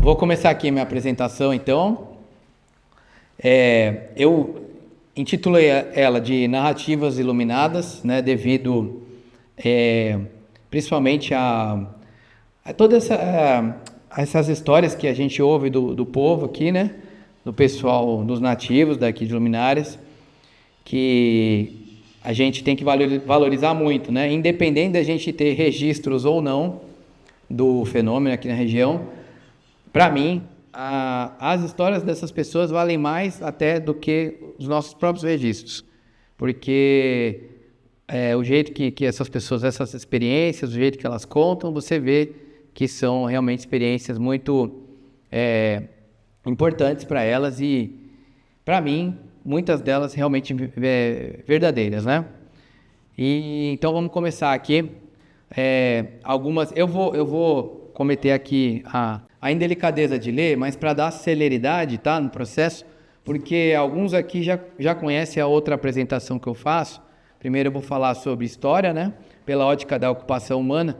Vou começar aqui minha apresentação, então. Eu intitulei ela de Narrativas Iluminadas, né, devido principalmente a todas essas histórias que a gente ouve do povo aqui, né, do pessoal, dos nativos daqui de Luminárias, que a gente tem que valorizar muito, né, independente da gente ter registros ou não do fenômeno aqui na região. Para mim, as histórias dessas pessoas valem mais até do que os nossos próprios registros, porque o jeito que essas pessoas, essas experiências, o jeito que elas contam, você vê que são realmente experiências muito importantes para elas e, para mim, muitas delas realmente verdadeiras, né? E então vamos começar aqui. Algumas, eu vou cometer aqui a indelicadeza de ler, mas para dar celeridade, tá, no processo, porque alguns aqui já conhecem a outra apresentação que eu faço. Primeiro eu vou falar sobre história, né, pela ótica da ocupação humana,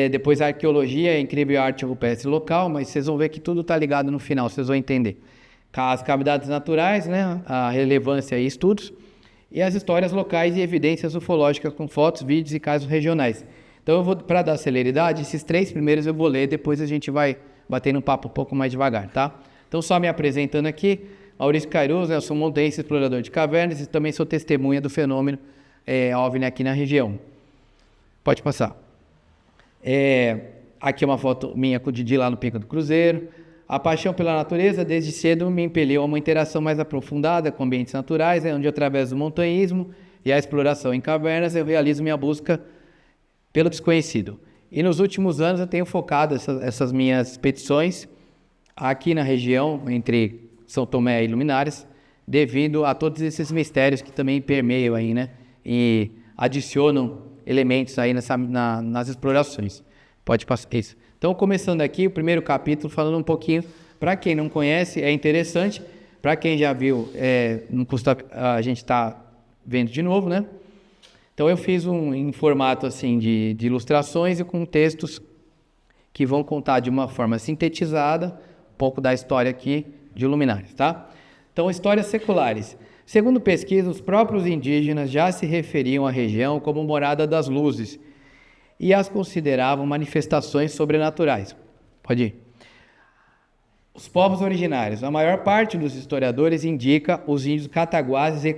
depois a arqueologia, a incrível arte rupestre local, mas vocês vão ver que tudo está ligado no final, vocês vão entender. As cavidades naturais, né, a relevância e estudos, e as histórias locais e evidências ufológicas com fotos, vídeos e casos regionais. Então, eu vou, para dar celeridade, esses 3 primeiros eu vou ler, depois a gente vai bater no papo um pouco mais devagar, tá? Então, só me apresentando aqui, Maurício Cairuz, eu sou montanhista, explorador de cavernas e também sou testemunha do fenômeno OVNI aqui na região. Pode passar. Aqui é uma foto minha com o Didi lá no Pico do Cruzeiro. A paixão pela natureza, desde cedo, me impeliu a uma interação mais aprofundada com ambientes naturais, onde, através do montanhismo e a exploração em cavernas, eu realizo minha busca pelo desconhecido. E nos últimos anos eu tenho focado essas minhas expedições aqui na região, entre São Tomé e Luminárias, devido a todos esses mistérios que também permeiam aí, né? E adicionam elementos aí nas explorações. Pode passar isso. Então, começando aqui, o primeiro capítulo, falando um pouquinho, para quem não conhece, é interessante, para quem já viu, não custa a gente estar vendo de novo, né? Então, eu fiz em formato assim de ilustrações e com textos que vão contar de uma forma sintetizada um pouco da história aqui de Luminárias, tá? Então, histórias seculares. Segundo pesquisa, os próprios indígenas já se referiam à região como morada das luzes e as consideravam manifestações sobrenaturais. Pode ir. Os povos originários. A maior parte dos historiadores indica os índios cataguases e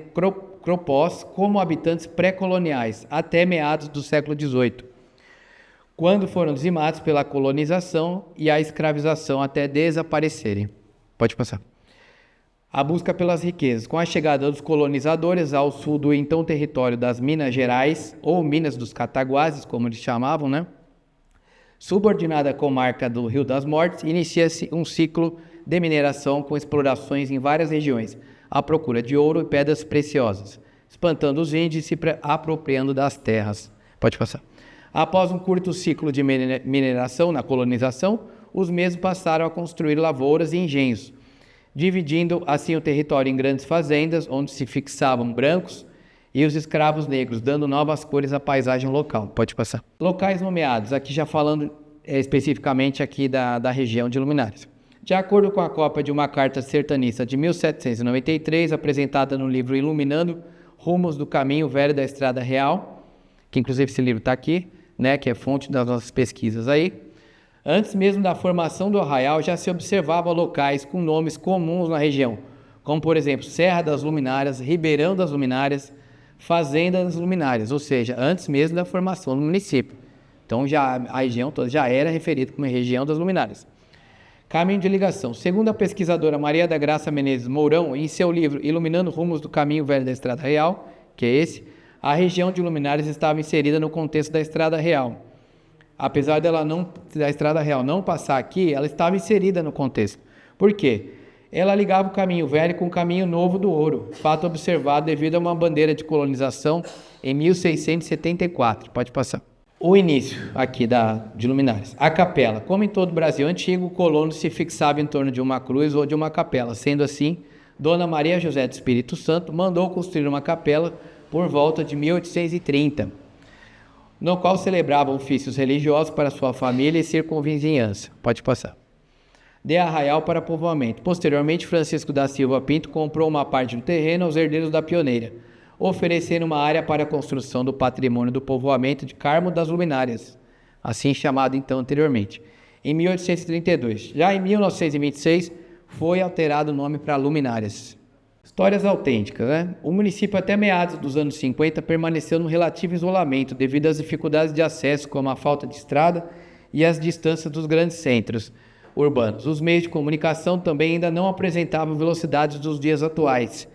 cropós como habitantes pré-coloniais, até meados do século XVIII, quando foram dizimados pela colonização e a escravização até desaparecerem. Pode passar. A busca pelas riquezas. Com a chegada dos colonizadores ao sul do então território das Minas Gerais, ou Minas dos Cataguases, como eles chamavam, né? Subordinada à comarca do Rio das Mortes, inicia-se um ciclo de mineração com explorações em várias regiões, à procura de ouro e pedras preciosas, espantando os índios e se apropriando das terras. Pode passar. Após um curto ciclo de mineração na colonização, os mesmos passaram a construir lavouras e engenhos, dividindo assim o território em grandes fazendas, onde se fixavam brancos e os escravos negros, dando novas cores à paisagem local. Pode passar. Locais nomeados, aqui já falando especificamente aqui da região de Luminárias. De acordo com a cópia de uma carta sertanista de 1793, apresentada no livro Iluminando Rumos do Caminho Velho da Estrada Real, que inclusive esse livro está aqui, né, que é fonte das nossas pesquisas aí. Antes mesmo da formação do arraial, já se observava locais com nomes comuns na região, como, por exemplo, Serra das Luminárias, Ribeirão das Luminárias, Fazenda das Luminárias, ou seja, antes mesmo da formação do município. Então, a região toda já era referida como região das Luminárias. Caminho de ligação. Segundo a pesquisadora Maria da Graça Menezes Mourão, em seu livro Iluminando Rumos do Caminho Velho da Estrada Real, que é esse, a região de Luminárias estava inserida no contexto da Estrada Real. Apesar da Estrada Real não passar aqui, ela estava inserida no contexto. Por quê? Ela ligava o caminho velho com o caminho novo do ouro, fato observado devido a uma bandeira de colonização em 1674. Pode passar. O início aqui de Luminárias. A capela. Como em todo o Brasil antigo, o colono se fixava em torno de uma cruz ou de uma capela. Sendo assim, Dona Maria José do Espírito Santo mandou construir uma capela por volta de 1830. No qual celebrava ofícios religiosos para sua família e circunvizinhança. Pode passar. de Arraial para povoamento. Posteriormente, Francisco da Silva Pinto comprou uma parte do terreno aos herdeiros da pioneira, oferecendo uma área para a construção do patrimônio do povoamento de Carmo das Luminárias, assim chamado então anteriormente, em 1832. Já em 1926, foi alterado o nome para Luminárias. Histórias autênticas, né? O município até meados dos anos 50 permaneceu no relativo isolamento devido às dificuldades de acesso, como a falta de estrada e as distâncias dos grandes centros urbanos. Os meios de comunicação também ainda não apresentavam velocidades dos dias atuais,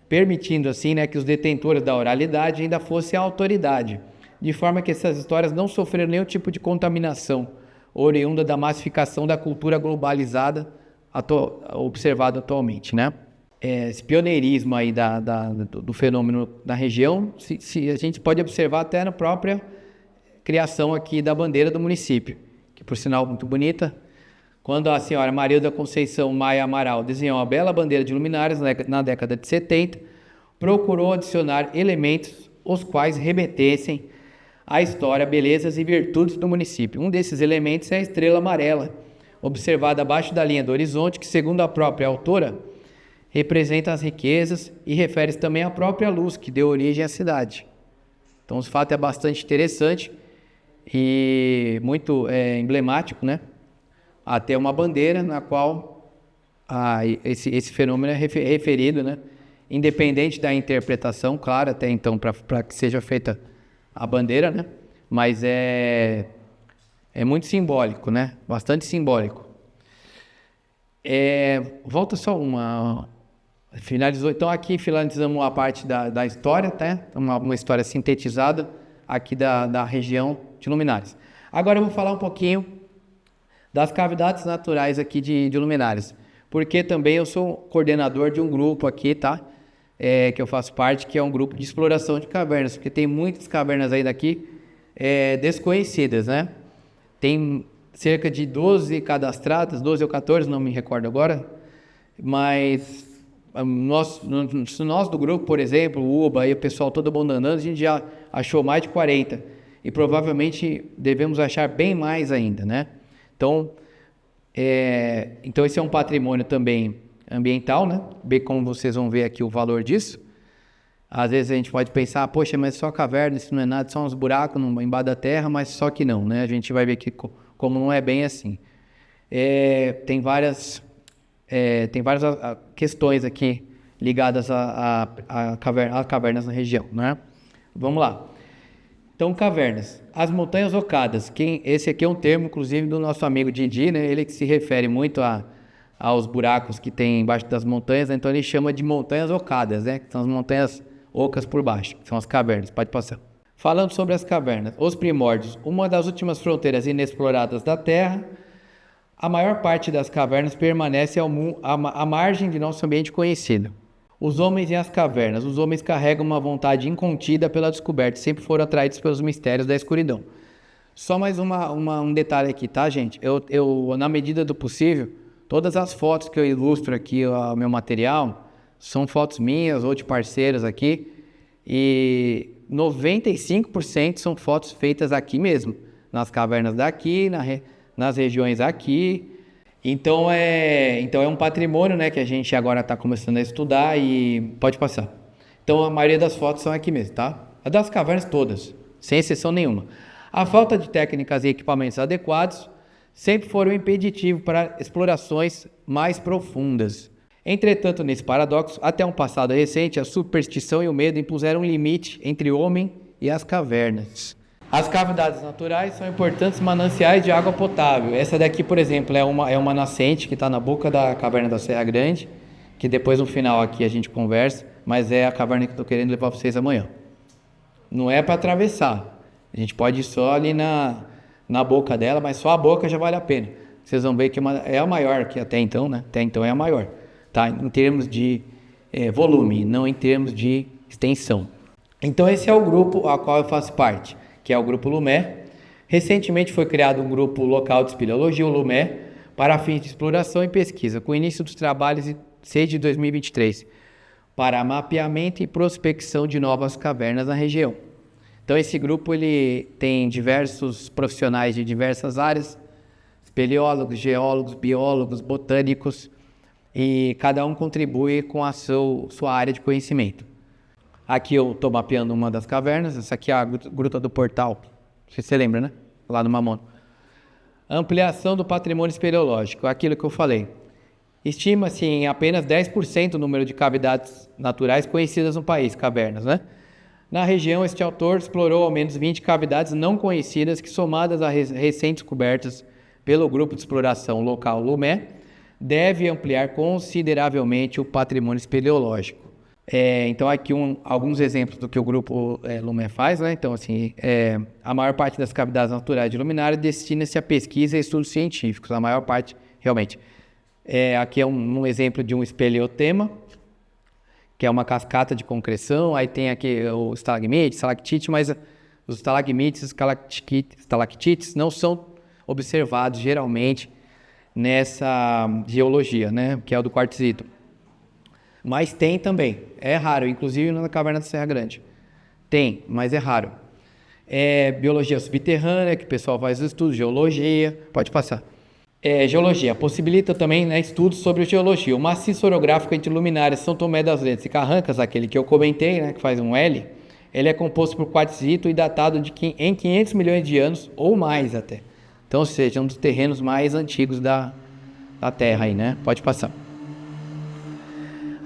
permitindo assim, né, que os detentores da oralidade ainda fossem a autoridade, de forma que essas histórias não sofreram nenhum tipo de contaminação oriunda da massificação da cultura globalizada observado atualmente, né? Esse pioneirismo aí do fenômeno da região, a gente pode observar até na própria criação aqui da bandeira do município, que por sinal muito bonita. Quando a senhora Maria da Conceição Maia Amaral desenhou a bela bandeira de Luminárias na década de 70, procurou adicionar elementos os quais remetessem à história, belezas e virtudes do município. Um desses elementos é a estrela amarela, observada abaixo da linha do horizonte, que segundo a própria autora, representa as riquezas e refere-se também à própria luz que deu origem à cidade. Então, o fato é bastante interessante e muito emblemático, né? Até uma bandeira na qual esse fenômeno é referido, né? Independente da interpretação, claro, até então, para que seja feita a bandeira, né? Mas é muito simbólico, né? Bastante simbólico. Volta só uma... Finalizou. Então, aqui finalizamos a parte da história, tá? Uma história sintetizada aqui da região de Luminárias. Agora eu vou falar um pouquinho das cavidades naturais aqui de Luminárias, porque também eu sou coordenador de um grupo aqui, tá? Que eu faço parte, que é um grupo de exploração de cavernas, porque tem muitas cavernas aí daqui desconhecidas, né? Tem cerca de 12 cadastradas, 12 ou 14, não me recordo agora, mas nós do grupo, por exemplo, o UBA e o pessoal todo abandonando, a gente já achou mais de 40 e provavelmente devemos achar bem mais ainda, né? Então esse é um patrimônio também ambiental, né? Bem como vocês vão ver aqui o valor disso. Às vezes a gente pode pensar, poxa, mas só caverna, isso não é nada, só uns buracos embaixo da terra, mas só que não, né? A gente vai ver que como não é bem assim. Tem várias questões aqui ligadas a cavernas na região, né? Vamos lá. Então, cavernas. As montanhas ocadas. Esse aqui é um termo, inclusive, do nosso amigo Didi, né? Ele que se refere muito aos buracos que tem embaixo das montanhas, né? Então ele chama de montanhas ocadas, né? Que são as montanhas ocas por baixo, que são as cavernas. Pode passar. Falando sobre as cavernas. Os primórdios. Uma das últimas fronteiras inexploradas da Terra. A maior parte das cavernas permanece à margem de nosso ambiente conhecido. Os homens e as cavernas. Os homens carregam uma vontade incontida pela descoberta, sempre foram atraídos pelos mistérios da escuridão. Só mais um detalhe aqui, tá, gente? Eu, na medida do possível, todas as fotos que eu ilustro aqui, o meu material, são fotos minhas ou de parceiros aqui, e 95% são fotos feitas aqui mesmo, nas cavernas daqui, nas regiões aqui. Então é um patrimônio, né, que a gente agora está começando a estudar e pode passar. Então a maioria das fotos são aqui mesmo, tá? A das cavernas todas, sem exceção nenhuma. A falta de técnicas e equipamentos adequados sempre foram um impeditivo para explorações mais profundas. Entretanto, nesse paradoxo, até um passado recente, a superstição e o medo impuseram um limite entre o homem e as cavernas. As cavidades naturais são importantes mananciais de água potável. Essa daqui, por exemplo, é uma nascente que está na boca da caverna da Serra Grande, que depois no final aqui a gente conversa, mas é a caverna que eu estou querendo levar para vocês amanhã. Não é para atravessar, a gente pode ir só ali na boca dela, mas só a boca já vale a pena. Vocês vão ver que é a maior que até então, né? Até então é a maior, tá? Em termos de volume, não em termos de extensão. Então esse é o grupo a qual eu faço parte, que é o Grupo Lumé. Recentemente foi criado um grupo local de espeleologia, o Lumé, para fins de exploração e pesquisa, com o início dos trabalhos em 6 de 2023, para mapeamento e prospecção de novas cavernas na região. Então esse grupo ele tem diversos profissionais de diversas áreas, espeleólogos, geólogos, biólogos, botânicos, e cada um contribui com a sua área de conhecimento. Aqui eu estou mapeando uma das cavernas, essa aqui é a Gruta do Portal, não sei se você lembra, né? Lá no Mamona. Ampliação do patrimônio espeleológico, aquilo que eu falei. Estima-se em apenas 10% o número de cavidades naturais conhecidas no país, cavernas, né? Na região, este autor explorou ao menos 20 cavidades não conhecidas que, somadas a recentes descobertas pelo grupo de exploração local Lumé, deve ampliar consideravelmente o patrimônio espeleológico. Então, aqui alguns exemplos do que o grupo Lumé faz, né? Então, assim, a maior parte das cavidades naturais de luminária destina-se a pesquisa e estudos científicos, a maior parte, realmente. Aqui é um exemplo de um espeleotema, que é uma cascata de concreção, aí tem aqui o estalagmite, estalactite, mas os estalagmites e estalactites não são observados geralmente nessa geologia, né, que é o do quartzito. Mas tem também, é raro, inclusive na caverna da Serra Grande. Tem, mas é raro. Biologia subterrânea, que o pessoal faz estudos, geologia, pode passar. Geologia, possibilita também, né, estudos sobre geologia. O maciço orográfico entre luminárias São Tomé das Letras e Carrancas, aquele que eu comentei, né, que faz um L, ele é composto por quartzito e datado em 500 milhões de anos ou mais até. Então, ou seja, um dos terrenos mais antigos da Terra aí, né? Pode passar.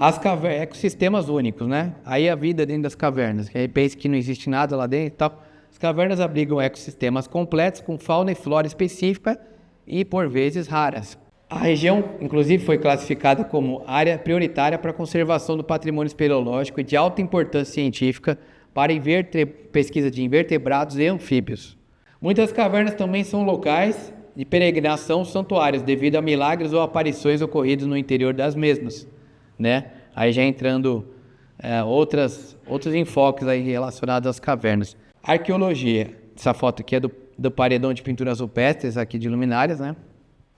As cavernas, ecossistemas únicos, né? Aí a vida dentro das cavernas, que aí pensa que não existe nada lá dentro e tal. As cavernas abrigam ecossistemas completos com fauna e flora específica e, por vezes, raras. A região, inclusive, foi classificada como área prioritária para a conservação do patrimônio espeleológico e de alta importância científica para pesquisa de invertebrados e anfíbios. Muitas cavernas também são locais de peregrinação santuários devido a milagres ou aparições ocorridos no interior das mesmas, né? Aí já entrando outros enfoques aí relacionados às cavernas. Arqueologia, essa foto aqui é do paredão de pinturas rupestres aqui de luminárias, né?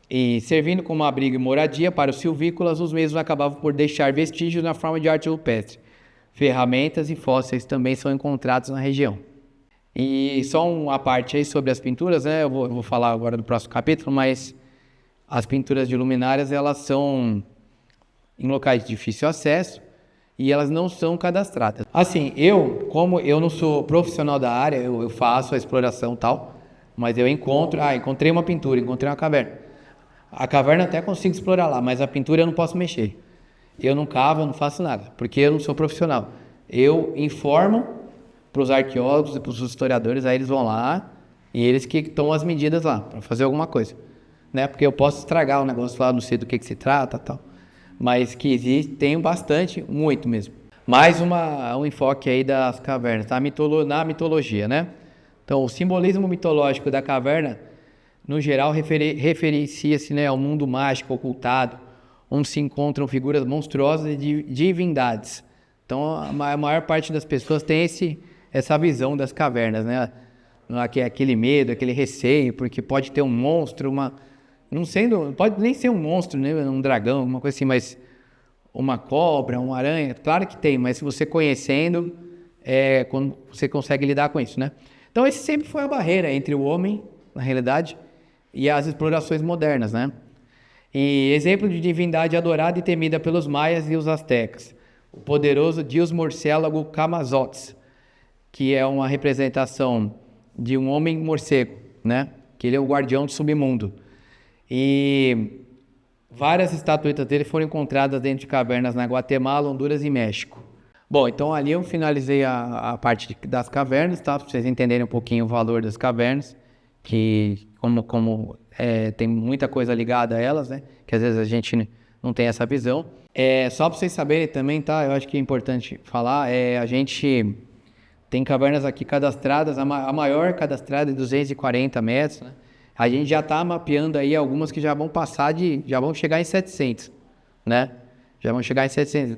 E servindo como abrigo e moradia para os silvícolas, os mesmos acabavam por deixar vestígios na forma de arte rupestre. Ferramentas e fósseis também são encontrados na região. E só uma parte aí sobre as pinturas, né? Eu vou falar agora do próximo capítulo, mas as pinturas de luminárias, elas são em locais de difícil acesso e elas não são cadastradas. Assim, como eu não sou profissional da área, eu faço a exploração e tal, mas eu encontrei uma pintura, encontrei uma caverna. A caverna até consigo explorar lá, mas a pintura eu não posso mexer. Eu não cavo, eu não faço nada, porque eu não sou profissional. Eu informo para os arqueólogos e para os historiadores, aí eles vão lá e eles que tomam as medidas lá para fazer alguma coisa, né? Porque eu posso estragar o negócio lá, não sei do que se trata, tal. Mas que existe, tem bastante, muito mesmo. Mais um enfoque aí das cavernas, na mitologia, né? Então, o simbolismo mitológico da caverna, no geral, referencia-se, né, ao mundo mágico ocultado, onde se encontram figuras monstruosas de divindades. Então, a maior parte das pessoas tem essa visão das cavernas, né? Aquele medo, aquele receio, porque pode ter um monstro, pode nem ser um monstro, né? Um dragão, uma coisa assim, mas uma cobra, uma aranha, claro que tem, mas se você conhecendo, quando você consegue lidar com isso, né? Então, esse sempre foi a barreira entre o homem, na realidade, e as explorações modernas, né? E exemplo de divindade adorada e temida pelos maias e os astecas, o poderoso deus morcélago Camazotz, que é uma representação de um homem morcego, né? Que ele é o guardião do submundo. E várias estatuetas dele foram encontradas dentro de cavernas na Guatemala, Honduras e México. Bom, então ali eu finalizei a parte das cavernas, tá? Para vocês entenderem um pouquinho o valor das cavernas, que tem muita coisa ligada a elas, né? Que às vezes a gente não tem essa visão. Só para vocês saberem também, tá? Eu acho que é importante falar, a gente tem cavernas aqui cadastradas, a maior cadastrada é 240 metros, né? A gente já está mapeando aí algumas que já vão já vão chegar em 700, né? Já vão chegar em 700,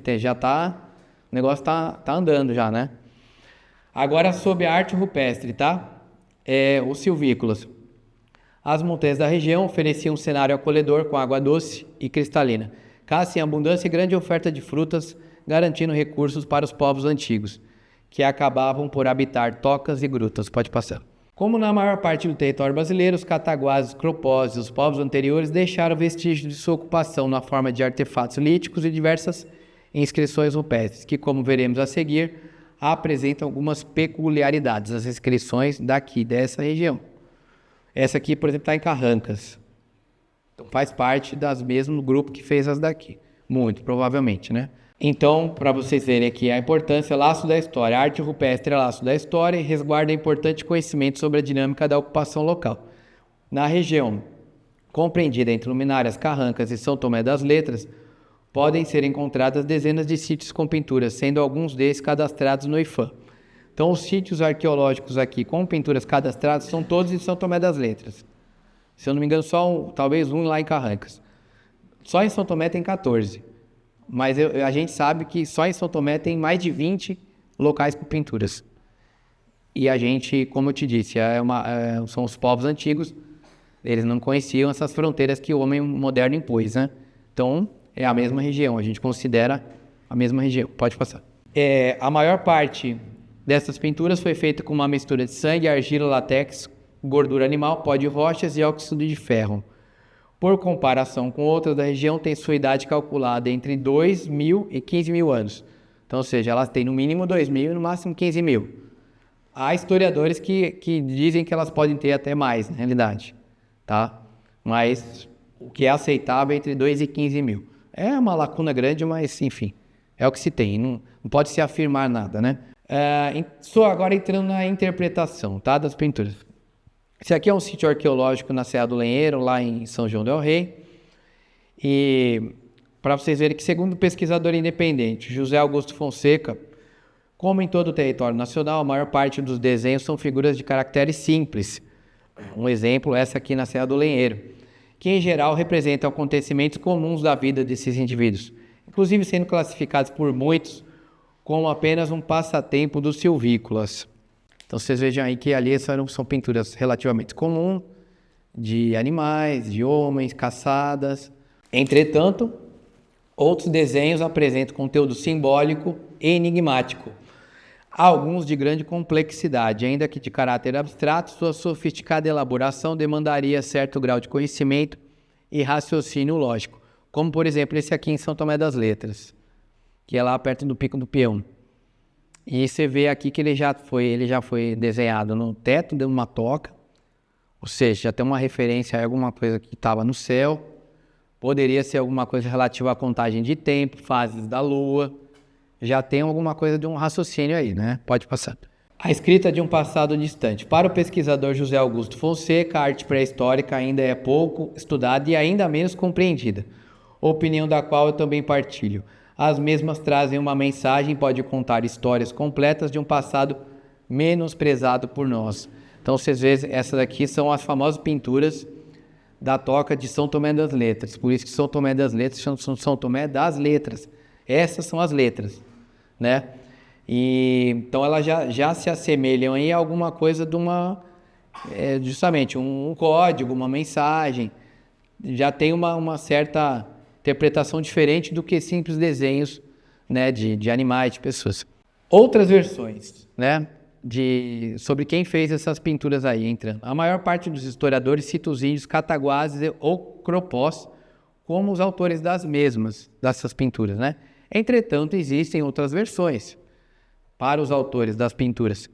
o negócio tá andando já, né? Agora sobre a arte rupestre, tá? Os silvícolas. As montanhas da região ofereciam um cenário acolhedor com água doce e cristalina. Caça em abundância e grande oferta de frutas, garantindo recursos para os povos antigos, que acabavam por habitar tocas e grutas. Pode passar. Como na maior parte do território brasileiro, os cataguases, os cropós e os povos anteriores deixaram vestígios de sua ocupação na forma de artefatos líticos e diversas inscrições rupestres, que, como veremos a seguir, apresentam algumas peculiaridades, as inscrições dessa região. Essa aqui, por exemplo, está em Carrancas. Então faz parte do mesmo grupo que fez as daqui. Muito, provavelmente, né? Então, para vocês verem aqui a importância, laço da história. A arte rupestre é laço da história e resguarda importante conhecimento sobre a dinâmica da ocupação local. Na região compreendida entre Luminárias, Carrancas e São Tomé das Letras, podem ser encontradas dezenas de sítios com pinturas, sendo alguns desses cadastrados no IFAM. Então, os sítios arqueológicos aqui com pinturas cadastradas são todos em São Tomé das Letras. Se eu não me engano, talvez um lá em Carrancas. Só em São Tomé tem 14. Mas a gente sabe que só em São Tomé tem mais de 20 locais com pinturas. E a gente, como eu te disse, são os povos antigos, eles não conheciam essas fronteiras que o homem moderno impôs, né? Então, é a mesma região, a gente considera a mesma região. Pode passar. A maior parte dessas pinturas foi feita com uma mistura de sangue, argila, látex, gordura animal, pó de rochas e óxido de ferro. Por comparação com outras da região, tem sua idade calculada entre 2.000 e 15.000 anos. Então, ou seja, elas têm no mínimo 2.000 e no máximo 15.000. Há historiadores que dizem que elas podem ter até mais, na realidade. Tá? Mas o que é aceitável é entre 2 e 15.000. É uma lacuna grande, mas enfim, é o que se tem. Não pode se afirmar nada, né? Só agora entrando na interpretação, tá, das pinturas. Esse aqui é um sítio arqueológico na Serra do Lenheiro, lá em São João del Rei. E para vocês verem que, segundo o pesquisador independente José Augusto Fonseca, como em todo o território nacional, a maior parte dos desenhos são figuras de caracteres simples. Um exemplo, essa aqui na Serra do Lenheiro, que em geral representam acontecimentos comuns da vida desses indivíduos, inclusive sendo classificados por muitos como apenas um passatempo dos silvícolas. Então vocês vejam aí que ali são pinturas relativamente comuns, de animais, de homens, caçadas. Entretanto, outros desenhos apresentam conteúdo simbólico e enigmático, alguns de grande complexidade, ainda que de caráter abstrato. Sua sofisticada elaboração demandaria certo grau de conhecimento e raciocínio lógico, como por exemplo esse aqui em São Tomé das Letras, que é lá perto do Pico do Peão. E você vê aqui que ele já foi desenhado no teto de uma toca, ou seja, já tem uma referência a alguma coisa que estava no céu. Poderia ser alguma coisa relativa à contagem de tempo, fases da lua. Já tem alguma coisa de um raciocínio aí, né? Pode passar. A escrita de um passado distante. Para o pesquisador José Augusto Fonseca, a arte pré-histórica ainda é pouco estudada e ainda menos compreendida, opinião da qual eu também partilho. As mesmas trazem uma mensagem, pode contar histórias completas de um passado menosprezado por nós. Então, vocês veem, essas daqui são as famosas pinturas da toca de São Tomé das Letras. Por isso que São Tomé das Letras são São Tomé das Letras. Essas são as letras, né? E então elas já se assemelham aí a alguma coisa de justamente um código, uma mensagem. Já tem uma certa interpretação diferente do que simples desenhos, né, de animais, de pessoas. Outras versões, né, sobre quem fez essas pinturas aí, entrando. A maior parte dos historiadores cita os índios cataguases ou cropós como os autores dessas pinturas, né? Entretanto, existem outras versões para os autores das pinturas.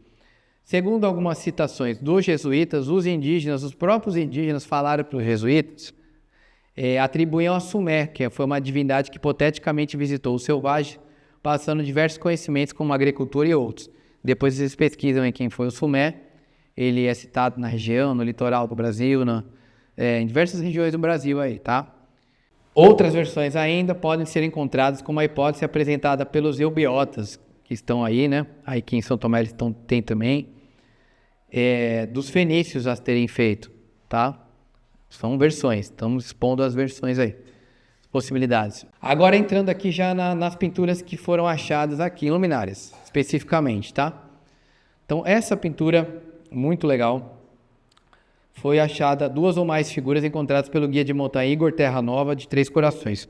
Segundo algumas citações dos jesuítas, os próprios indígenas falaram para os jesuítas, atribuíam a Sumé, que foi uma divindade que hipoteticamente visitou o selvagem, passando diversos conhecimentos como agricultura e outros. Depois vocês pesquisam em quem foi o Sumé. Ele é citado na região, no litoral do Brasil, em diversas regiões do Brasil aí, tá? Outras versões ainda podem ser encontradas como a hipótese apresentada pelos eubiotas, que estão aí, né? Aí aqui em São Tomé eles tem também, dos fenícios a terem feito, tá? São versões, estamos expondo as versões aí, as possibilidades. Agora entrando aqui já nas pinturas que foram achadas aqui em Luminárias, especificamente, tá? Então essa pintura, muito legal, foi achada 2 ou mais figuras encontradas pelo guia de montanha Igor Terra Nova, de Três Corações.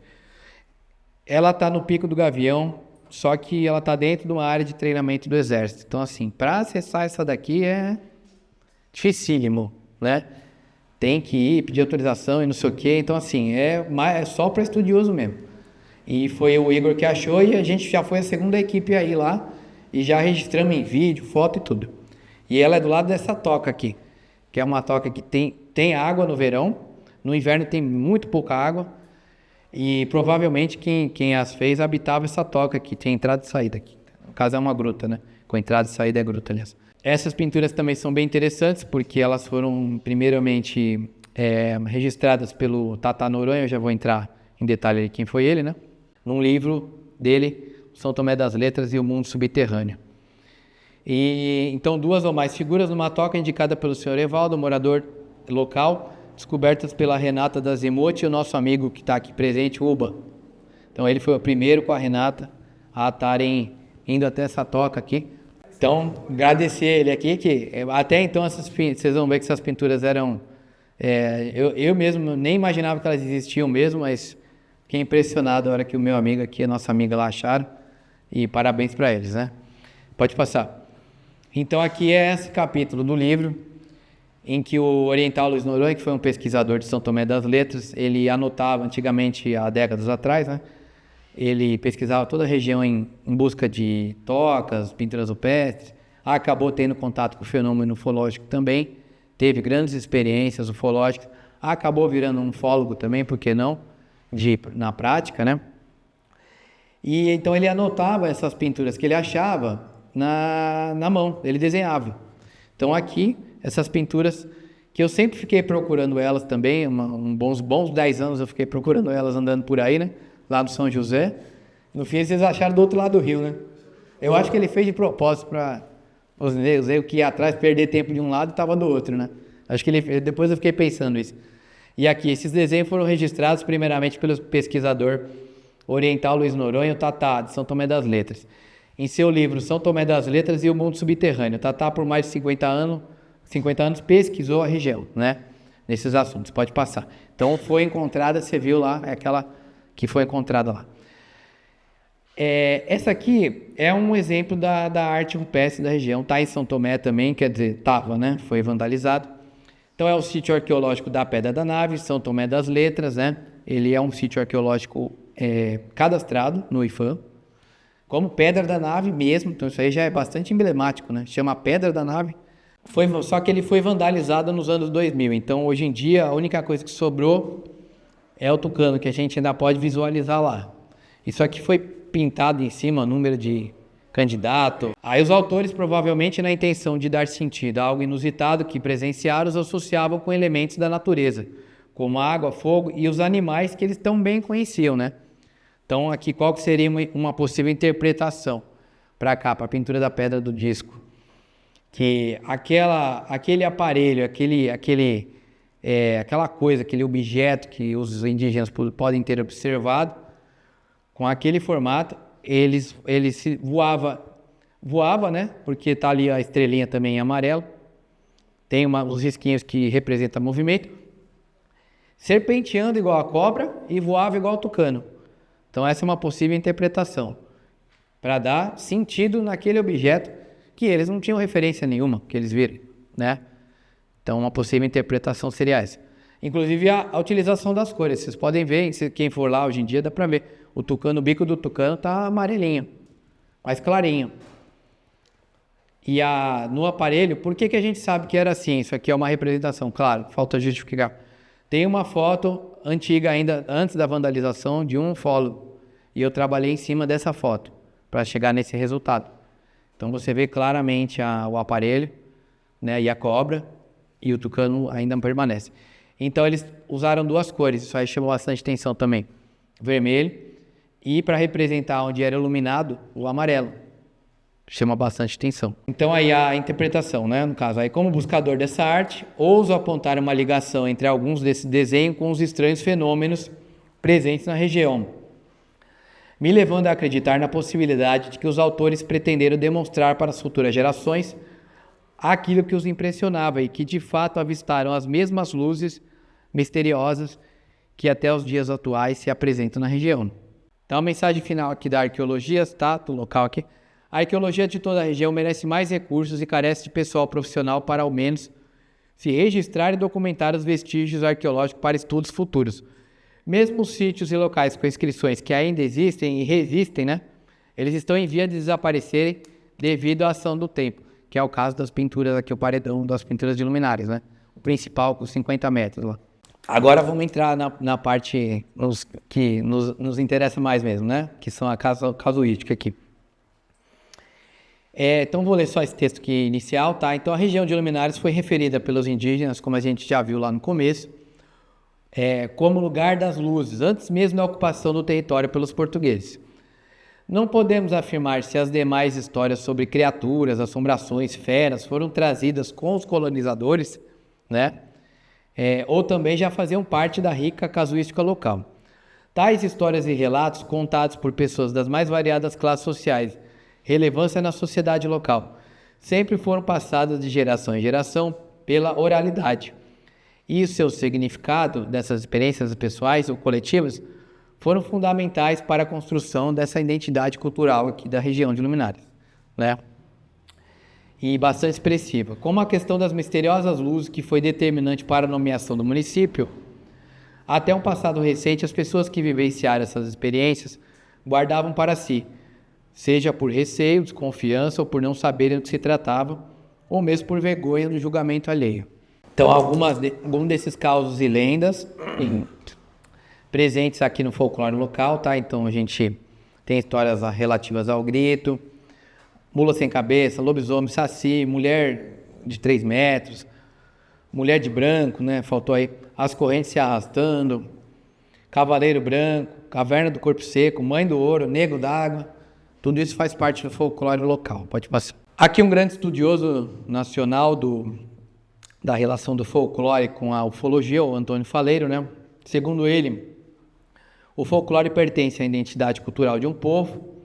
Ela está no Pico do Gavião, só que ela está dentro de uma área de treinamento do Exército. Então assim, para acessar essa daqui é dificílimo, né? Tem que ir, pedir autorização e não sei o quê. Então, assim, é só para estudioso mesmo. E foi o Igor que achou e a gente já foi a segunda equipe aí lá e já registramos em vídeo, foto e tudo. E ela é do lado dessa toca aqui, que é uma toca que tem água no verão, no inverno tem muito pouca água e provavelmente quem as fez habitava essa toca aqui, tem entrada e saída aqui. No caso é uma gruta, né? Com entrada e saída é gruta, aliás. Essas pinturas também são bem interessantes porque elas foram primeiramente registradas pelo Tata Noronha, eu já vou entrar em detalhe aí quem foi ele, né? Num livro dele, São Tomé das Letras e o Mundo Subterrâneo. E então 2 ou mais figuras numa toca indicada pelo Sr. Evaldo, morador local, descobertas pela Renata da Zemote e o nosso amigo que está aqui presente, o Uba. Então ele foi o primeiro com a Renata a estarem indo até essa toca aqui. Então, agradecer ele aqui, que até então vocês vão ver que essas pinturas eram... eu mesmo nem imaginava que elas existiam mesmo, mas fiquei impressionado na hora que o meu amigo aqui, a nossa amiga lá acharam, e parabéns para eles, né? Pode passar. Então aqui é esse capítulo do livro, em que o Oriental Luiz Noronha, que foi um pesquisador de São Tomé das Letras, ele anotava antigamente, há décadas atrás, né? Ele pesquisava toda a região em busca de tocas, pinturas rupestres, acabou tendo contato com o fenômeno ufológico também, teve grandes experiências ufológicas, acabou virando um ufólogo também, por que não, na prática, né? E então ele anotava essas pinturas que ele achava na mão, ele desenhava. Então aqui, essas pinturas que eu sempre fiquei procurando elas também, bons 10 anos eu fiquei procurando elas andando por aí, né? Lá no São José. No fim, eles acharam do outro lado do rio, né? Eu acho que ele fez de propósito para os negros, eu que ia atrás, perder tempo de um lado e estava do outro, né? Acho que depois eu fiquei pensando isso. E aqui, esses desenhos foram registrados primeiramente pelo pesquisador Oriental Luiz Noronha, o Tatá, de São Tomé das Letras. Em seu livro São Tomé das Letras e o Mundo Subterrâneo. O Tatá, por mais de 50 anos, pesquisou a região, né? Nesses assuntos. Pode passar. Então, foi encontrada, você viu lá, é aquela que foi encontrada lá. Essa aqui é um exemplo da arte rupestre da região. Está em São Tomé também, quer dizer, estava, né? Foi vandalizado. Então, é o sítio arqueológico da Pedra da Nave, São Tomé das Letras, né? Ele é um sítio arqueológico cadastrado no IFAM, como Pedra da Nave mesmo. Então, isso aí já é bastante emblemático, né? Chama Pedra da Nave. Só que ele foi vandalizado nos anos 2000. Então, hoje em dia, a única coisa que sobrou é o tucano, que a gente ainda pode visualizar lá. Isso aqui foi pintado em cima, número de candidato. Aí os autores, provavelmente na intenção de dar sentido a algo inusitado que presenciaram, os associavam com elementos da natureza, como água, fogo e os animais que eles tão bem conheciam, né? Então aqui qual que seria uma possível interpretação para cá, para a pintura da pedra do disco? Que aquele aparelho, aquela coisa, aquele objeto que os indígenas podem ter observado, com aquele formato, eles voava, né? Porque tá ali a estrelinha também em amarelo, tem os risquinhos que representam movimento, serpenteando igual a cobra e voava igual o tucano. Então essa é uma possível interpretação, para dar sentido naquele objeto que eles não tinham referência nenhuma, que eles viram, né? Então uma possível interpretação seria essa. Inclusive a utilização das cores, vocês podem ver, quem for lá hoje em dia dá para ver, o bico do tucano tá amarelinho, mais clarinho. E no aparelho, por que a gente sabe que era assim? Isso aqui é uma representação, claro, falta justificar. Tem uma foto antiga ainda, antes da vandalização, de um ufólogo. E eu trabalhei em cima dessa foto, para chegar nesse resultado. Então você vê claramente o aparelho, né, e a cobra, e o tucano ainda permanece. Então eles usaram 2 cores, isso aí chamou bastante atenção também. Vermelho, e para representar onde era iluminado, o amarelo. Chama bastante atenção. Então aí a interpretação, né? No caso, aí como buscador dessa arte, ouso apontar uma ligação entre alguns desses desenhos com os estranhos fenômenos presentes na região, me levando a acreditar na possibilidade de que os autores pretenderam demonstrar para as futuras gerações aquilo que os impressionava e que de fato avistaram as mesmas luzes misteriosas que até os dias atuais se apresentam na região. Então a mensagem final aqui da arqueologia está do local aqui. A arqueologia de toda a região merece mais recursos e carece de pessoal profissional para, ao menos, se registrar e documentar os vestígios arqueológicos para estudos futuros. Mesmo os sítios e locais com inscrições que ainda existem e resistem, né, eles estão em via de desaparecerem devido à ação do tempo, que é o caso das pinturas aqui, o paredão das pinturas de luminárias, né? O principal com 50 metros lá. Agora vamos entrar na parte que nos interessa mais mesmo, né? Que são a casuística aqui. Então vou ler só esse texto aqui inicial, tá? Então a região de luminárias foi referida pelos indígenas, como a gente já viu lá no começo, como lugar das luzes, antes mesmo da ocupação do território pelos portugueses. Não podemos afirmar se as demais histórias sobre criaturas, assombrações, feras foram trazidas com os colonizadores, né? Ou também já faziam parte da rica casuística local. Tais histórias e relatos, contados por pessoas das mais variadas classes sociais, relevância na sociedade local, sempre foram passadas de geração em geração pela oralidade. E o seu significado dessas experiências pessoais ou coletivas foram fundamentais para a construção dessa identidade cultural aqui da região de Luminárias, né? E bastante expressiva, como a questão das misteriosas luzes que foi determinante para a nomeação do município. Até um passado recente, as pessoas que vivenciaram essas experiências guardavam para si, seja por receio, desconfiança ou por não saberem do que se tratava, ou mesmo por vergonha do julgamento alheio. Então, alguns desses causos e lendas presentes aqui no folclore local, tá? Então, a gente tem histórias relativas ao grito, mula sem cabeça, lobisomem, saci, mulher de 3 metros, mulher de branco, né? Faltou aí, as correntes se arrastando, cavaleiro branco, caverna do corpo seco, mãe do ouro, nego d'água, tudo isso faz parte do folclore local. Pode passar. Aqui um grande estudioso nacional da relação do folclore com a ufologia, o Antônio Faleiro, né? Segundo ele, o folclore pertence à identidade cultural de um povo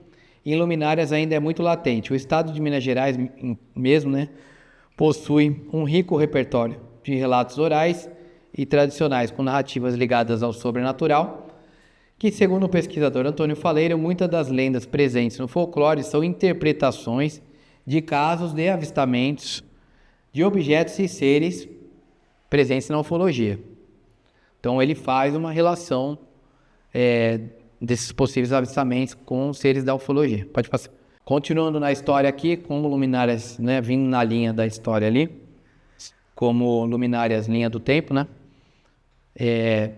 e em Luminárias ainda é muito latente. O estado de Minas Gerais mesmo, né, possui um rico repertório de relatos orais e tradicionais com narrativas ligadas ao sobrenatural, que, segundo o pesquisador Antônio Faleiro, muitas das lendas presentes no folclore são interpretações de casos de avistamentos de objetos e seres presentes na ufologia. Então ele faz uma relação desses possíveis avistamentos com os seres da ufologia. Pode passar. Continuando na história aqui, como luminárias, né, vindo na linha da história ali, como luminárias linha do tempo, né,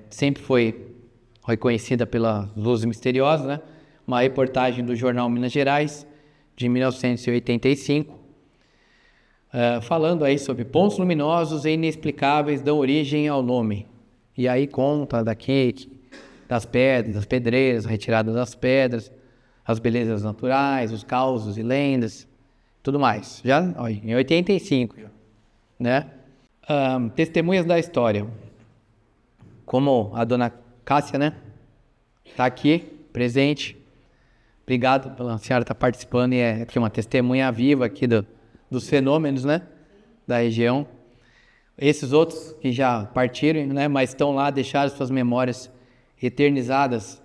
sempre foi reconhecida pelas luzes misteriosas, né, uma reportagem do jornal Minas Gerais, de 1985, falando aí sobre pontos luminosos e inexplicáveis dão origem ao nome. E aí conta daqui das pedras, das pedreiras, a retirada das pedras, as belezas naturais, os causos e lendas, tudo mais. Já ó, em 85, né? Testemunhas da história, como a dona Cássia, né? Tá aqui, presente. Obrigado pela senhora estar participando e é aqui uma testemunha viva aqui dos fenômenos, né, da região. Esses outros que já partiram, né, mas estão lá, deixaram suas memórias eternizadas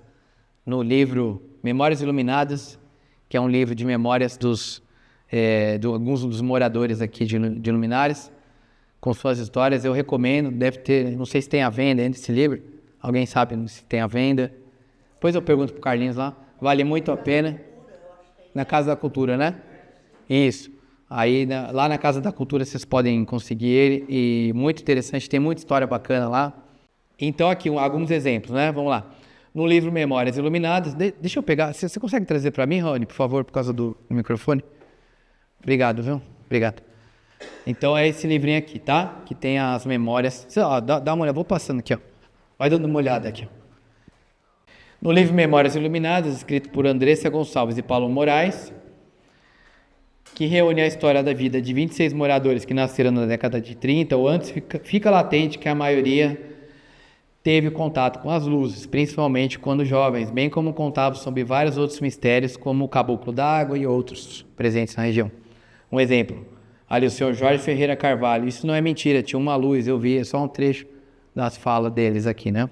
no livro Memórias Iluminadas, que é um livro de memórias de alguns dos moradores aqui de Luminárias, com suas histórias. Eu recomendo, deve ter, não sei se tem à venda ainda esse livro, alguém sabe se tem à venda. Depois eu pergunto pro Carlinhos lá, vale muito a pena. Na Casa da Cultura, né? Isso. Aí lá na Casa da Cultura vocês podem conseguir ele, e muito interessante, tem muita história bacana lá. Então aqui alguns exemplos, né? Vamos lá. No livro Memórias Iluminadas, deixa eu pegar, você consegue trazer para mim, Rony, por favor, por causa do microfone? Obrigado, viu? Obrigado. Então é esse livrinho aqui, tá? Que tem as memórias. Ó, dá uma olhada, vou passando aqui, ó. Vai dando uma olhada aqui, ó. No livro Memórias Iluminadas, escrito por Andressa Gonçalves e Paulo Moraes, que reúne a história da vida de 26 moradores que nasceram na década de 30 ou antes, fica latente que a maioria teve contato com as luzes, principalmente quando jovens, bem como contavam sobre vários outros mistérios, como o caboclo d'água e outros presentes na região. Um exemplo, ali o senhor Jorge Ferreira Carvalho, isso não é mentira, tinha uma luz, eu vi, é só um trecho das falas deles aqui, né?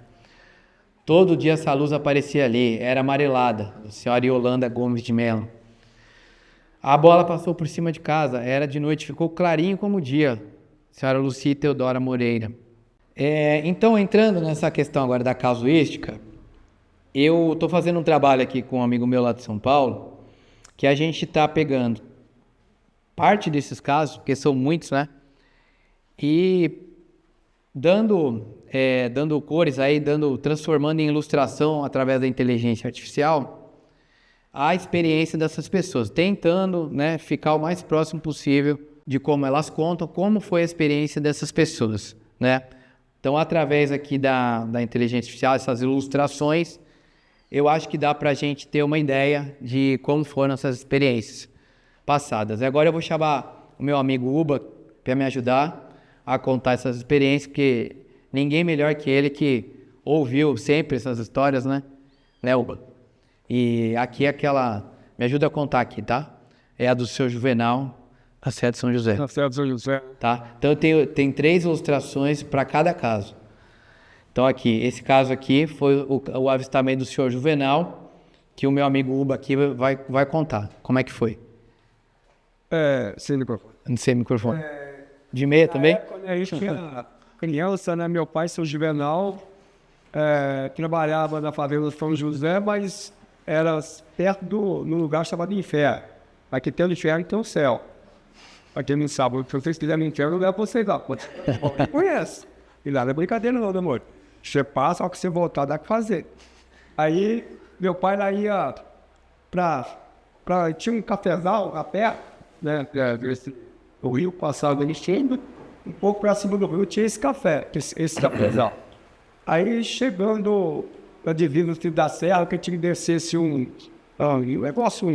Todo dia essa luz aparecia ali, era amarelada, a senhora Yolanda Gomes de Mello. A bola passou por cima de casa, era de noite, ficou clarinho como o dia. senhora Luci Teodora Moreira. Então, entrando nessa questão agora da casuística, eu estou fazendo um trabalho aqui com um amigo meu lá de São Paulo, que a gente está pegando parte desses casos, porque são muitos, né? E dando cores aí, transformando em ilustração através da inteligência artificial a experiência dessas pessoas, tentando, né, ficar o mais próximo possível de como elas contam, como foi a experiência dessas pessoas, né? Então, através aqui da inteligência artificial, essas ilustrações, eu acho que dá para a gente ter uma ideia de como foram essas experiências passadas. Agora eu vou chamar o meu amigo Uba para me ajudar a contar essas experiências, porque ninguém melhor que ele que ouviu sempre essas histórias, né? Né, Uba? E aqui é aquela... Me ajuda a contar aqui, tá? É a do seu Juvenal, a Sé de São José. A Sé de São José. Tá? Então tem 3 ilustrações para cada caso. Então aqui, esse caso aqui foi o avistamento do senhor Juvenal, que o meu amigo Uba aqui vai contar. Como é que foi? Sem microfone. Sem microfone. De meia também? Quando a gente era criança, né? Meu pai, seu Juvenal, trabalhava na favela de São José, mas era perto no lugar chamado Inferno. Aqui tem o inferno e tem o céu. Pra quem não sabe, se vocês quiserem no inferno, eu levo vocês lá. Conhece. E lá não é brincadeira não, né, amor? Você passa, ao que você voltar, dá o que fazer. Aí, meu pai lá ia tinha um cafezal a pé, né? O rio passava enchendo, um pouco para cima do rio tinha esse cafezal. Aí, chegando na divisa da Serra, que tinha que descer um negócio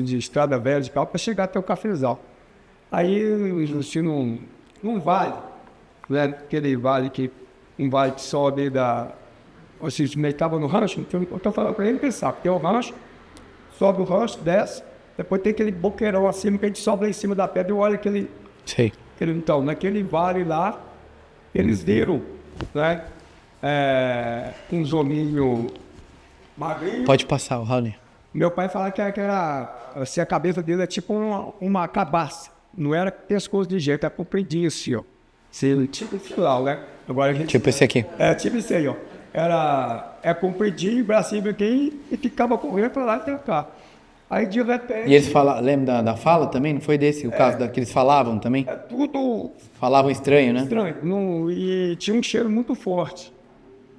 de estrada velha de carro para chegar até o cafezal. Aí, existia num vale, né? Aquele vale um vale que sobe ou seja, estava no rancho, então eu estou falando para ele pensar, tem o rancho, sobe o rancho, desce, depois tem aquele boqueirão acima que a gente sobe lá em cima da pedra e olha aquele... Sei. Então, naquele vale lá, eles viram, né, um zoninho magrinho. Pode passar, Raul. Meu pai falava que era, assim, a cabeça dele é tipo uma cabaça, não era pescoço de jeito, era compridinho assim, ó. Tipo esse lá, né? Agora tipo esse aqui. Tipo esse aí, ó. Compridinho, bracinho aqui e ficava correndo pra lá e pra cá. Aí de repente... E eles lembra da fala também? Não foi desse o caso que eles falavam também? Tudo... Falavam estranho, né? Estranho. E tinha um cheiro muito forte,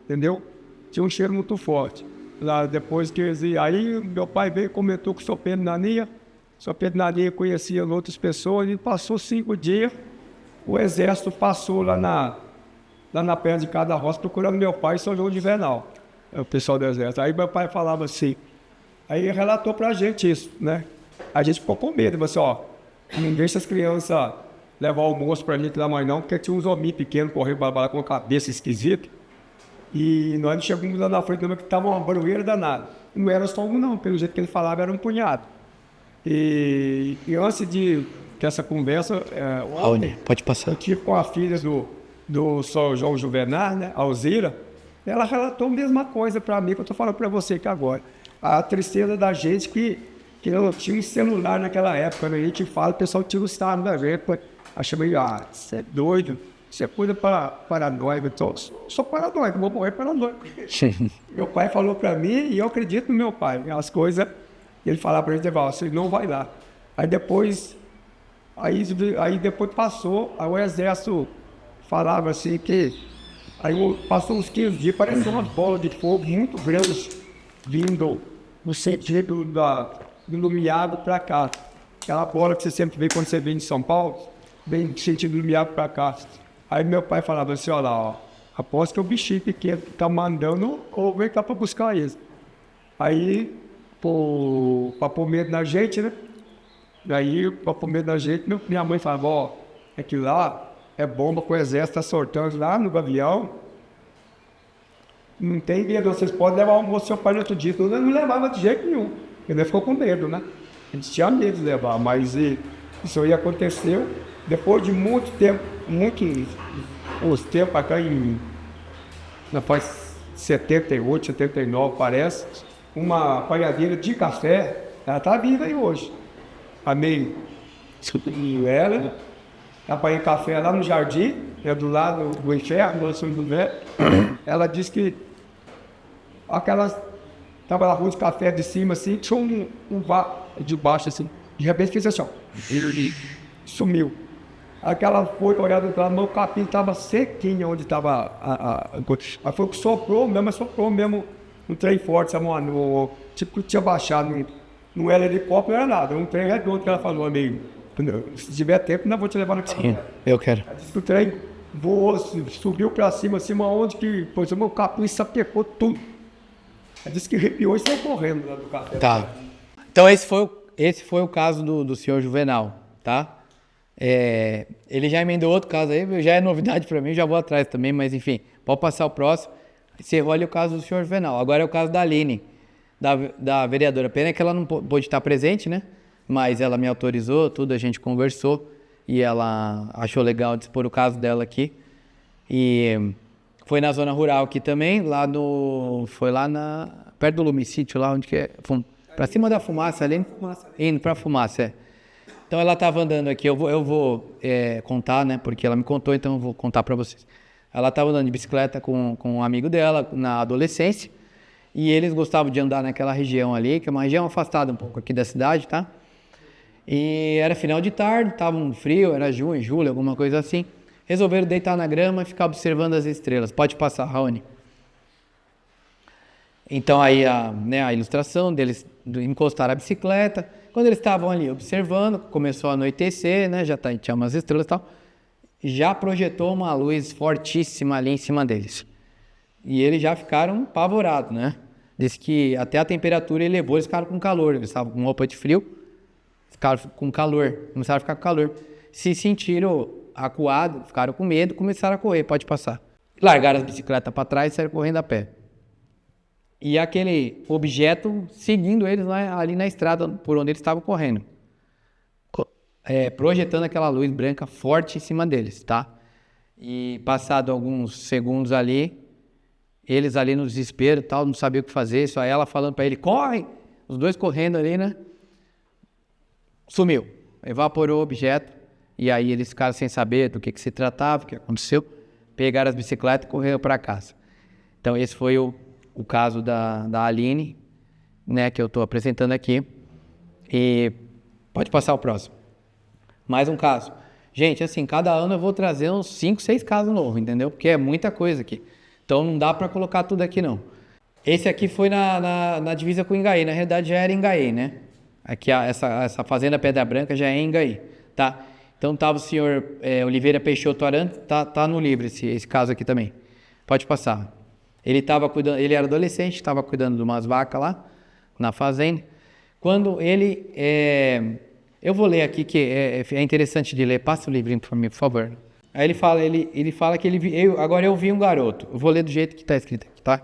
entendeu? Tinha um cheiro muito forte. Lá depois que eles... Aí meu pai veio e comentou com o Sr. Pedro Nania. O Sr. Pedro Nania conhecia outras pessoas e passou 5 dias. O exército passou lá na perna de cada roça procurando meu pai e São João de Venal, o pessoal do exército. Aí meu pai falava assim, aí relatou pra gente isso, né? A gente ficou com medo, mas ó, não deixa as crianças levar o almoço pra gente lá mais não, porque tinha uns hominhos pequenos correndo com uma cabeça esquisita. E nós chegamos lá na frente que tava uma barulheira danada. Não era só um não, pelo jeito que ele falava era um punhado. E antes dessa conversa, ontem, pode passar. Eu tive com a filha do São João Juvenal, né, a Alzira, ela relatou a mesma coisa para mim, que eu estou falando para você aqui agora. A tristeza da gente que não tinha um celular naquela época, né? A gente fala, o pessoal tira o estado da gente, acha meio, você é doido, você é coisa paranoico, então, sou paranoico, vou morrer paranoico. Meu pai falou para mim, e eu acredito no meu pai, as coisas, ele falava para ele, você não vai lá. Aí depois passou, aí o exército falava assim que... Aí passou uns 15 dias, parecia umas bolas de fogo muito grandes vindo no sentido do Lumiado para cá. Aquela bola que você sempre vê quando você vem de São Paulo, vem no sentido do Lumiado para cá. Aí meu pai falava assim, olha lá, ó, aposto que é o bichinho pequeno que tá mandando, ou vem cá para buscar eles. Aí, para pôr medo na gente, né? Daí, para pôr medo na gente, minha mãe falava, ó, é que lá é bomba que o exército está soltando lá no Gavião. Não tem medo, vocês podem levar o seu pai no outro dia. Eu não levava de jeito nenhum. Ele ficou com medo, né? A gente tinha medo de levar, mas isso aí aconteceu depois de muito tempo, uns tempos acá faz 78, 79, parece, uma apanhadeira de café, ela está viva aí hoje. A meio. E ela apanhei café lá no jardim, do lado do inferno, do São José. Ela disse que tava na rua de café de cima, assim, tinha um vaso de baixo, assim. De repente fez assim, ó. Sumiu. Aquela foi olhando para meu capim estava sequinho onde estava a coisa. Aí foi que soprou mesmo um trem forte, sabe? Tipo que tinha baixado, não era helicóptero, não era nada, um trem redondo que ela falou, amigo. Se tiver tempo, não vou te levar na casa. Sim, eu quero. Ela disse que o trem voou, subiu para cima, onde que, pois o meu capim sapecou tudo. Ela disse que arrepiou e saiu correndo lá do café. Tá. Então esse foi o caso do senhor Juvenal, tá? Ele já emendou outro caso aí, já é novidade para mim, já vou atrás também, mas enfim, pode passar o próximo. Encerrou ali o caso do senhor Juvenal. Agora é o caso da Aline, da vereadora. Pena que ela não pôde estar presente, né? Mas ela me autorizou, tudo, a gente conversou e ela achou legal de expor o caso dela aqui. E foi na zona rural aqui também, foi lá perto do Lumicítio, lá onde que é, pra cima da fumaça ali, indo pra fumaça, Então ela estava andando aqui, eu vou contar, né, porque ela me contou, então eu vou contar para vocês. Ela estava andando de bicicleta com um amigo dela na adolescência, e eles gostavam de andar naquela região ali, que é uma região afastada um pouco aqui da cidade, tá? E era final de tarde, estava um frio, era junho, julho, alguma coisa assim. Resolveram deitar na grama e ficar observando as estrelas. Pode passar, Raoni. Então aí a ilustração deles encostaram a bicicleta. Quando eles estavam ali observando, começou a anoitecer, né? Tinha umas estrelas e tal. Já projetou uma luz fortíssima ali em cima deles. E eles já ficaram apavorados, né? Diz que até a temperatura elevou, eles ficaram com calor. Eles estavam com roupa de frio, ficaram com calor, começaram a ficar com calor. Se sentiram acuados, ficaram com medo, começaram a correr, pode passar. Largaram as bicicletas para trás e saíram correndo a pé. E aquele objeto seguindo eles ali na estrada por onde eles estavam correndo. Projetando aquela luz branca forte em cima deles, tá? E passado alguns segundos ali, eles ali no desespero, tal, não sabiam o que fazer, só ela falando para ele, corre! Os dois correndo ali, né? Sumiu, evaporou o objeto, e aí eles ficaram sem saber do que se tratava, o que aconteceu, pegaram as bicicletas e correram para casa. Então esse foi o caso da Aline, né, que eu estou apresentando aqui, e pode passar o próximo. Mais um caso. Gente, assim, cada ano eu vou trazer uns 5, 6 casos novos, entendeu? Porque é muita coisa aqui. Então não dá para colocar tudo aqui, não. Esse aqui foi na divisa com o Engaí. Na realidade já era Engaí, né? Aqui essa fazenda Pedra Branca já é Engaí, tá? Então tava o senhor Oliveira Peixoto Arantes, tá no livro esse caso aqui também. Pode passar. Ele era adolescente, estava cuidando de umas vacas lá, na fazenda. Quando ele... eu vou ler aqui, que é interessante de ler. Passa o livrinho para mim, por favor. Aí ele fala que agora eu vi um garoto. Eu vou ler do jeito que está escrito aqui, tá?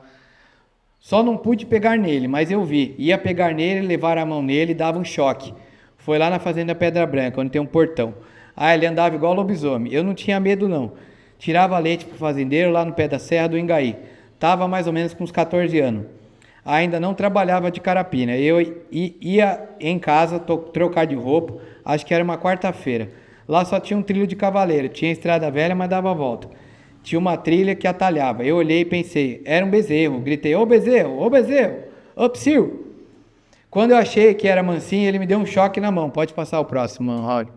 Só não pude pegar nele, mas eu vi. Ia pegar nele, levar a mão nele e dava um choque. Foi lá na fazenda Pedra Branca, onde tem um portão. Ele andava igual lobisomem. Eu não tinha medo, não. Tirava leite pro fazendeiro lá no pé da serra do Engaí. Tava mais ou menos com uns 14 anos. Ainda não trabalhava de carapina. Eu ia em casa trocar de roupa, acho que era uma quarta-feira. Lá só tinha um trilho de cavaleiro, tinha estrada velha, mas dava a volta. Tinha uma trilha que atalhava. Eu olhei e pensei, era um bezerro. Gritei, ô bezerro, ô psiu. Quando eu achei que era mansinho, ele me deu um choque na mão. Pode passar o próximo, Raul.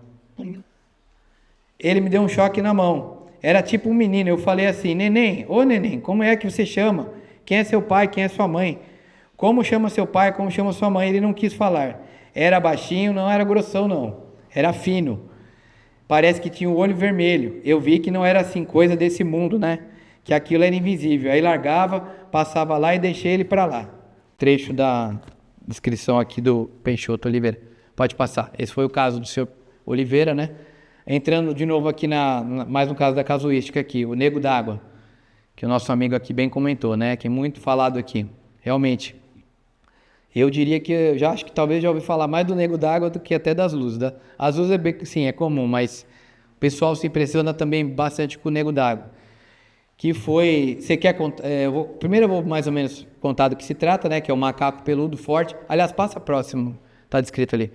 Ele me deu um choque na mão. Era tipo um menino. Eu falei assim, neném, ô neném, como é que você chama? Quem é seu pai, quem é sua mãe? Como chama seu pai, como chama sua mãe? Ele não quis falar. Era baixinho, não era grossão não. Era fino. Parece que tinha o olho vermelho. Eu vi que não era assim coisa desse mundo, né? Que aquilo era invisível. Aí largava, passava lá e deixei ele para lá. Trecho da descrição aqui do Peixoto Oliveira. Pode passar. Esse foi o caso do senhor Oliveira, né? Entrando de novo aqui mais um caso da casuística aqui, o Nego d'Água, que o nosso amigo aqui bem comentou, né? Que é muito falado aqui. Realmente. Eu diria que eu já acho que talvez já ouvi falar mais do Nego d'Água do que até das luzes. As luzes é comum, mas o pessoal se impressiona também bastante com o Nego d'Água. Que foi... Você quer contar... primeiro eu vou mais ou menos contar do que se trata, né? Que é o macaco peludo forte. Aliás, passa próximo. Está descrito ali.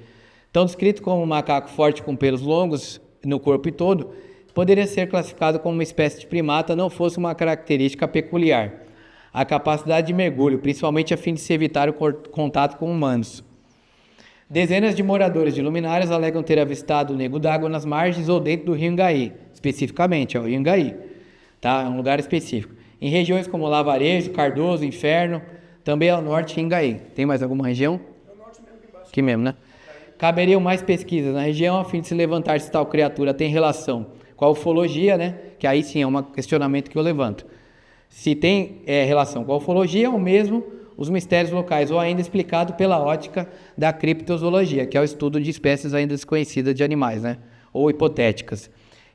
Então, descrito como um macaco forte com pelos longos no corpo todo, poderia ser classificado como uma espécie de primata, não fosse uma característica peculiar, a capacidade de mergulho, principalmente a fim de se evitar o contato com humanos. Dezenas de moradores de Luminárias alegam ter avistado o nego d'água nas margens ou dentro do rio Ingaí, especificamente, é o rio Ingaí, tá? É um lugar específico. Em regiões como Lavarejo, Cardoso, Inferno, também ao norte Ingaí. Tem mais alguma região? É o norte mesmo, aqui embaixo. Aqui mesmo, né? Caberiam mais pesquisas na região a fim de se levantar se tal criatura tem relação com a ufologia, né? Que aí sim é um questionamento que eu levanto. Se tem relação com a ufologia ou mesmo os mistérios locais, ou ainda explicado pela ótica da criptozoologia, que é o estudo de espécies ainda desconhecidas de animais, né? Ou hipotéticas.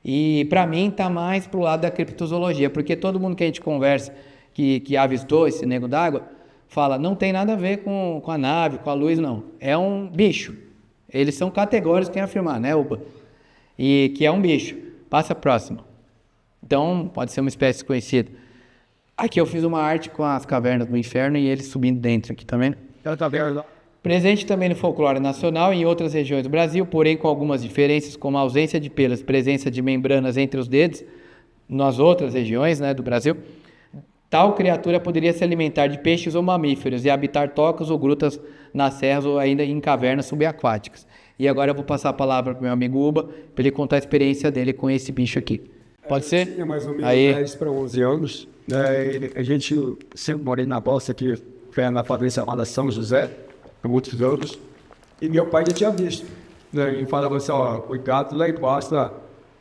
E para mim está mais pro lado da criptozoologia, porque todo mundo que a gente conversa que avistou esse nego d'água fala, não tem nada a ver com a nave, com a luz, não. É um bicho. Eles são categóricos em afirmar, né, Uba? E que é um bicho. Passa a próxima. Então, pode ser uma espécie desconhecida. Aqui eu fiz uma arte com as cavernas do inferno e eles subindo dentro aqui também. Presente também no folclore nacional e em outras regiões do Brasil, porém com algumas diferenças, como a ausência de pelos, presença de membranas entre os dedos, nas outras regiões, né, do Brasil. Tal criatura poderia se alimentar de peixes ou mamíferos e habitar tocas ou grutas nas serras ou ainda em cavernas subaquáticas. E agora eu vou passar a palavra para o meu amigo Uba, para ele contar a experiência dele com esse bicho aqui. Pode ser? Tinha mais ou menos Aí. 10 para 11 anos. A gente sempre morei na Balsa, que foi na favela chamada São José, por muitos anos. E meu pai já tinha visto. Né? Ele falava assim, ó, cuidado lá embaixo, lá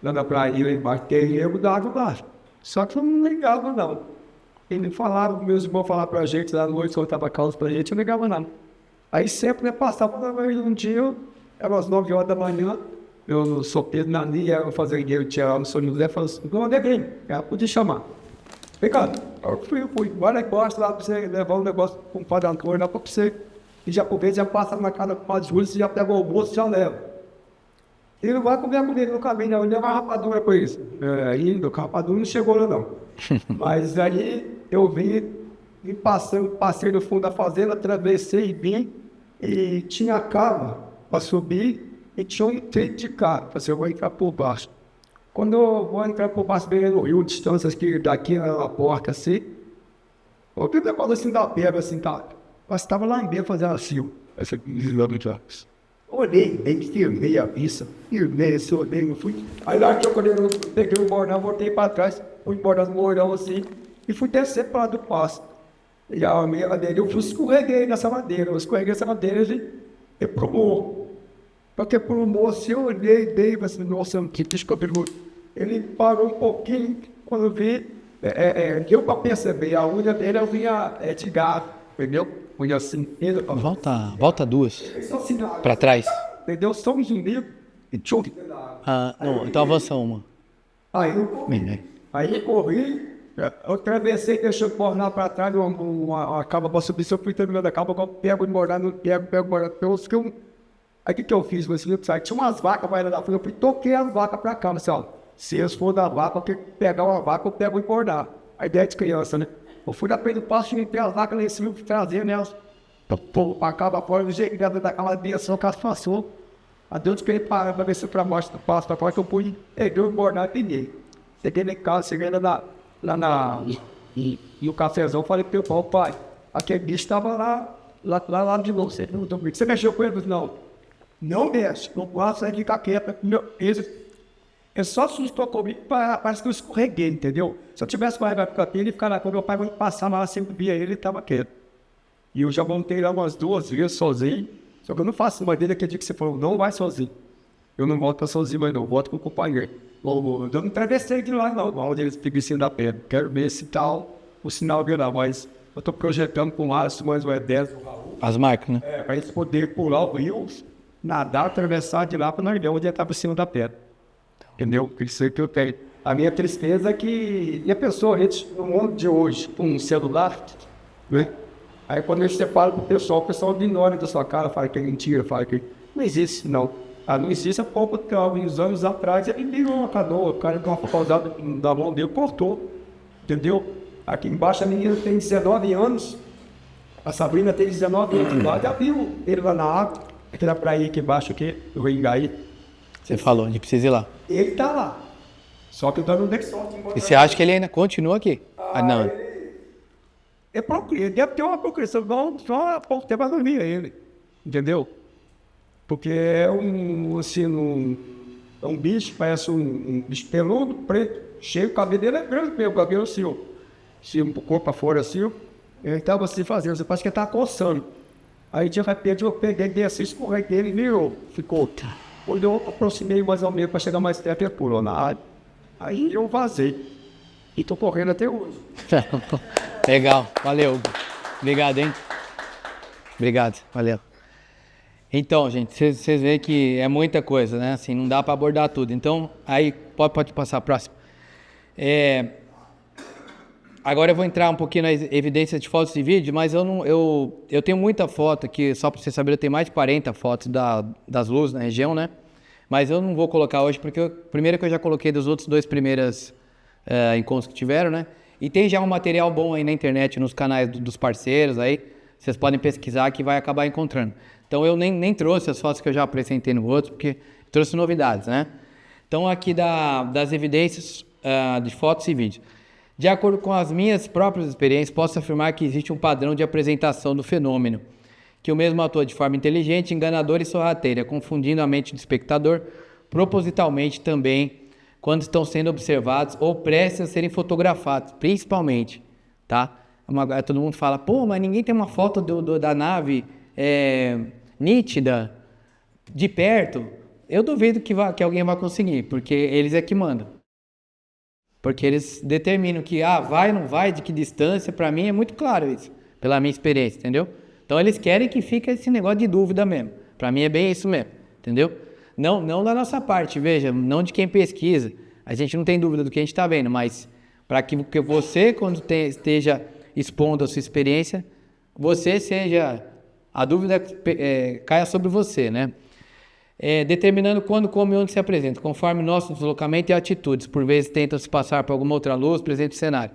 na praia, lá embaixo, tem erro d'água lá. Só que eu não ligava, não. Ele falava, meus irmãos falavam pra gente lá à noite, soltava causa pra gente, eu não ligava nada. Aí sempre, né, passava um dia, era às 9 horas da manhã, eu sou Pedro Nani, eu fazia dinheiro, tinha lá no São José, falava assim, não, ninguém, ela podia chamar. Vem cá, eu fui, vai lá embaixo lá pra você levar um negócio com o padre Antônio lá pra você. E já por vez, já passa na casa do padre Júlio, você já pega o almoço e já leva. Ele não vai comer comigo no caminho, não, ele leva uma rapadura com isso. Aí, o rapadura não chegou lá, não. Mas aí, eu vim passei no fundo da fazenda, atravessei e vim, e tinha cava para subir, e tinha um trecho de carro, assim, eu vou entrar por baixo. Quando eu vou entrar por baixo, bem no rio, distâncias que daqui na porta, assim, eu vi um negócio assim da pedra, assim, tá? Mas estava lá em meio fazendo assim, essa desviando de águas. Olhei, bem, firmei a vista, firmei, olhei, eu fui. Aí lá que eu peguei o bordão, voltei para trás, fui embora no bordão assim, e fui descer para lá do passo. E a minha madeira, eu escorreguei nessa madeira, e pulou. Porque pulou, assim, eu olhei bem, assim, nossa, que descobriu. Ele parou um pouquinho, quando eu vi, deu para perceber, a unha dele eu vinha de gato, entendeu? Unha assim, Volta duas. Para trás. Entendeu? Só um zumbido e tchuk. Não, então avança uma. Aí eu corri, eu atravessei, deixei o bornal para trás, uma cava para subir, se eu fui terminando a cava, eu pego o bornal, não pego o bornal, aí o que eu fiz? Tinha umas vacas para ir lá na frente, eu toquei as vacas para cá, assim, ó, se eles for da vaca, eu tenho que pegar uma vaca, eu pego e bordar. A ideia de criança, né? Eu fui na frente do pasto, limpei as vacas lá em cima, trazer nelas, para cá, fora, do jeito que da cama dele, assim, o caso passou. A Deus que ele parou para ver se para baixo do pasto, para fora que eu fui, peguei o bordar e peguei. Cheguei em casa, cheguei lá e o cafezão, falei pro meu pai, aquele bicho estava lá de novo, você mexeu com ele? Não mexe, não posso sair de caqueta, ele só assustou comigo, parece que eu escorreguei, entendeu? Se eu tivesse com a raiva pra ele ficar lá, quando meu pai vai passar lá, sempre via ele estava quieto. E eu já montei lá umas 2 vezes sozinho, só que eu não faço uma dele aquele dia que você falou, não vai sozinho. Eu não volto sozinho, mas não, volto com o companheiro. Eu não travessei de lá, não, onde eles pegam em cima da pedra. Quero ver se tal o sinal virar, mas eu estou projetando com laço, mais um 10. As marcas, né? Para eles poderem pular o rio, nadar, atravessar de lá para nós ver onde ele estava em cima da pedra. Entendeu? Isso que eu tenho. A minha tristeza é que a pessoa, no mundo de hoje, com um celular, né? Aí quando você fala pro pessoal, o pessoal ignora da sua cara, fala que é mentira, fala que não existe, não. Não existe há pouco tempo, uns anos atrás, ele ligou uma canoa, o cara com uma pausada da mão dele, cortou, entendeu? Aqui embaixo a menina tem 19 anos, a Sabrina tem 19 anos, lá já viu ele lá na água, aqui na praia aqui embaixo, aqui, do Rio Ingaí. Você falou, a gente precisa ir lá. Ele tá lá. Só que eu não dei sorte. E você acha que ele ainda continua aqui? Não. Ele deve ter uma progressão, só há pouco tempo eu não via ele. Entendeu? Porque é é um bicho, parece um bicho peludo, preto, cheio, o cabelo dele é grande mesmo, o cabelo assim, ó. Se um pouco pra fora assim, ó. Ele tava assim fazendo, você parece que ele tava coçando. Aí de repente eu peguei, dei assim, escorreguei dele e virou. Ficou. Quando eu aproximei mais ou menos para chegar mais perto, ele pulou na área. Aí eu vazei. E tô correndo até hoje. Legal, valeu. Obrigado, hein? Obrigado, valeu. Então, gente, vocês veem que é muita coisa, né? Assim, não dá para abordar tudo. Então, aí, pode passar a próxima. Agora eu vou entrar um pouquinho nas evidências de fotos e vídeos, mas eu tenho muita foto aqui, só para você saber, eu tenho mais de 40 fotos das luzes na região, né? Mas eu não vou colocar hoje, porque primeiro que eu já coloquei dos outros 2 primeiros encontros que tiveram, né? E tem já um material bom aí na internet, nos canais dos parceiros aí, vocês podem pesquisar que vai acabar encontrando. Então eu nem trouxe as fotos que eu já apresentei no outro, porque trouxe novidades, né? Então aqui das evidências de fotos e vídeos. De acordo com as minhas próprias experiências, posso afirmar que existe um padrão de apresentação do fenômeno, que o mesmo atua de forma inteligente, enganadora e sorrateira, confundindo a mente do espectador, propositalmente também, quando estão sendo observados ou prestes a serem fotografados, principalmente, tá? Todo mundo fala, pô, mas ninguém tem uma foto da nave nítida, de perto. Eu duvido que alguém vai conseguir, porque eles é que mandam. Porque eles determinam que, vai, não vai, de que distância, para mim é muito claro isso, pela minha experiência, entendeu? Então eles querem que fique esse negócio de dúvida mesmo. Para mim é bem isso mesmo, entendeu? Não da nossa parte, veja, não de quem pesquisa. A gente não tem dúvida do que a gente está vendo, mas para que você, quando esteja expondo a sua experiência, você seja, a dúvida caia sobre você, né? Determinando quando, como e onde se apresenta, conforme nosso deslocamento e atitudes. Por vezes tentam se passar por alguma outra luz presente no cenário.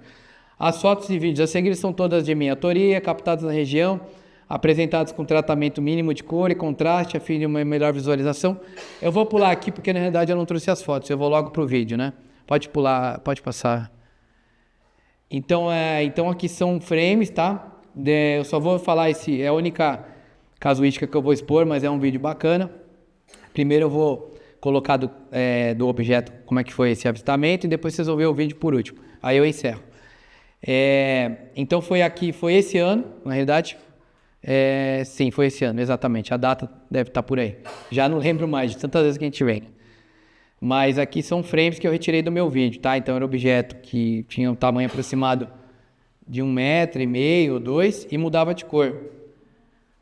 As fotos e vídeos a seguir são todas de minha autoria, captadas na região, apresentadas com tratamento mínimo de cor e contraste, a fim de uma melhor visualização. Eu vou pular aqui porque na realidade eu não trouxe as fotos, eu vou logo para o vídeo, né? Pode pular, pode passar. Então aqui são frames, tá? Eu só vou falar é a única casuística que eu vou expor, mas é um vídeo bacana. Primeiro eu vou colocar do objeto como é que foi esse avistamento e depois vocês vão ver o vídeo por último. Aí eu encerro. Então foi esse ano, na realidade. Sim, foi esse ano, exatamente. A data deve estar por aí. Já não lembro mais de tantas vezes que a gente vem. Mas aqui são frames que eu retirei do meu vídeo, tá? Então era um objeto que tinha um tamanho aproximado de 1,5 m ou 2 e mudava de cor.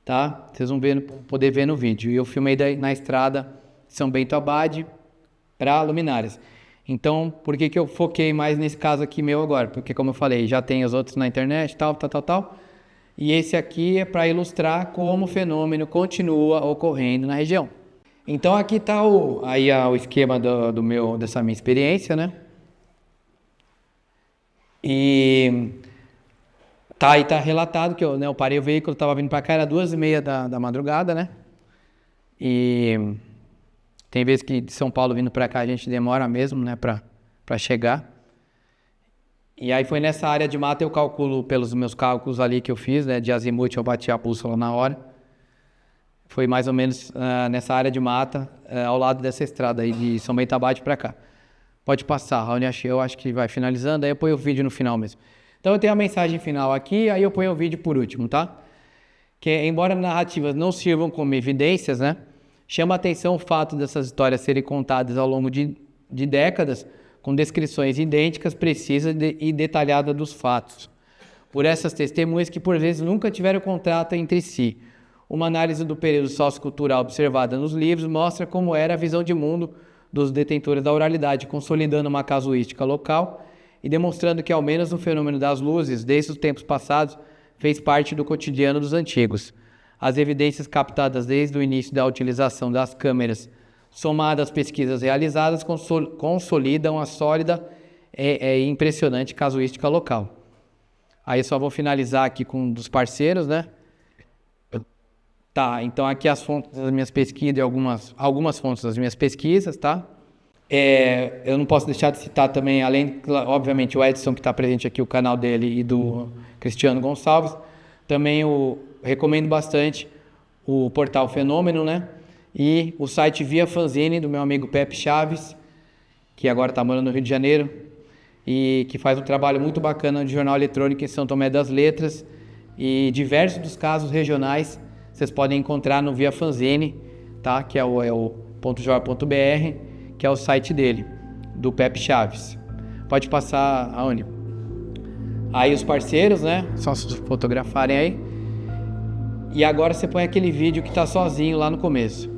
Tá? Vocês vão poder ver no vídeo. E eu filmei na estrada de São Bento Abade para luminárias. Então, por que eu foquei mais nesse caso aqui meu agora? Porque, como eu falei, já tem os outros na internet, tal. E esse aqui é para ilustrar como o fenômeno continua ocorrendo na região. Então, aqui está o esquema dessa minha experiência, né? E aí tá relatado que eu parei o veículo, estava vindo para cá, era 2h30 da madrugada, né? E tem vezes que de São Paulo vindo para cá a gente demora mesmo, né, para chegar. E aí foi nessa área de mata, eu calculo pelos meus cálculos ali que eu fiz, né, de azimuth eu bati a bússola na hora. Foi mais ou menos nessa área de mata, ao lado dessa estrada aí de São Bento Abade para cá. Pode passar, Raoni, eu acho que vai finalizando, aí eu ponho o vídeo no final mesmo. Então eu tenho a mensagem final aqui, aí eu ponho o vídeo por último, tá? Que embora narrativas não sirvam como evidências, né? Chama a atenção o fato dessas histórias serem contadas ao longo de décadas, com descrições idênticas, precisas e detalhadas dos fatos. Por essas testemunhas que por vezes nunca tiveram contato entre si. Uma análise do período sociocultural observada nos livros mostra como era a visão de mundo dos detentores da oralidade, consolidando uma casuística local e demonstrando que, ao menos no fenômeno das luzes, desde os tempos passados, fez parte do cotidiano dos antigos. As evidências captadas desde o início da utilização das câmeras, somadas às pesquisas realizadas, consolidam a sólida e impressionante casuística local. Aí eu só vou finalizar aqui com um dos parceiros, né? Tá, então aqui as fontes das minhas pesquisas e algumas fontes das minhas pesquisas, tá? Eu não posso deixar de citar também, além, obviamente, o Edson, que está presente aqui, o canal dele, e do Cristiano Gonçalves. Também recomendo bastante o portal Fenômeno, né? E o site Via Fanzine, do meu amigo Pepe Chaves, que agora está morando no Rio de Janeiro, e que faz um trabalho muito bacana de jornal eletrônico em São Tomé das Letras. E diversos dos casos regionais vocês podem encontrar no Via Fanzine, tá? Que é o .jor.br, que é o site dele, do Pepe Chaves. Pode passar aonde? Aí os parceiros, né? Só se fotografarem aí. E agora você põe aquele vídeo que tá sozinho lá no começo.